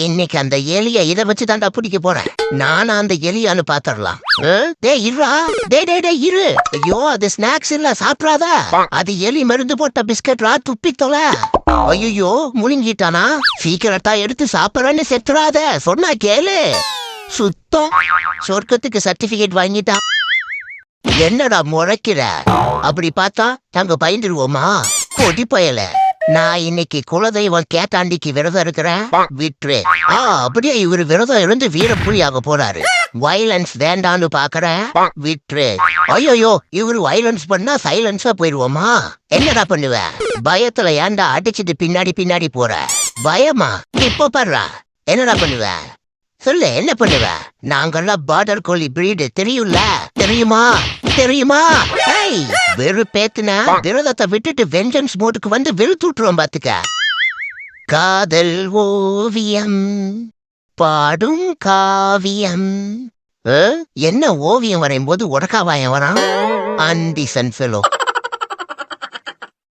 இன்னைக்கு அந்த எலிய இத வச்சு தாண்டா பிடிக்க போறேன். நானும் அந்த எலியான்னு பாத்துடலாம். டேய் இருடா, டேய் இரு. ஐயோ அது ஸ்நாக்ஸ் இல்ல, சாப்பிடாத. அது எலி மருந்து போட்ட பிஸ்கட்ரா, துப்பி தொலை. ஐயோ முழுங்கிட்டானா? சீக்கிரட்டா எடுத்து சாப்பிடறேன்னு செத்துறாத, சொன்னா கேளு. சுத்தம் சொர்க்கத்துக்கு சர்டிபிகேட் வாங்கிட்டான். என்னடா முறைக்கிற? அப்படி பார்த்தா நாங்க பயந்துருவோமா? கொடி பயல. நான் இன்னைக்கு குலதெய்வம் கேட்டாண்டிக்கு விரதம் இருக்கிறேன், விட்டுரு. அப்படியே இவரு விரதம் இருந்து வீரப்புலியாக போறாரு. வயலன்ஸ் வேண்டான்னு பாக்குறேன், விட்டுரு. ஐயோ இவரு வயலன்ஸ் பண்ணா சைலன்ஸா போயிருவோமா? என்னடா பண்ணுவ? பயத்துல ஏன்டா அடிச்சுட்டு பின்னாடி போற? பயமா? இப்ப பாருடா என்னடா பண்ணுவ? சொல்லு, என்ன பண்ணுவ? நாங்கெல்லாம் பார்டர் கோலி பிரீடு, தெரியுமா? வெறுப்பேத்துனா விரதத்தை விட்டுட்டு வெஞ்சன்ஸ் மோடுக்கு வந்து வெளுத்துட்டுருவோம் பாத்துக்க. காதல் ஓவியம் பாடும் காவியம். என்ன ஓவியம் வரையும் போது உடக்காவாயம் வரான்? அன்டிசன் ஃபெலோ.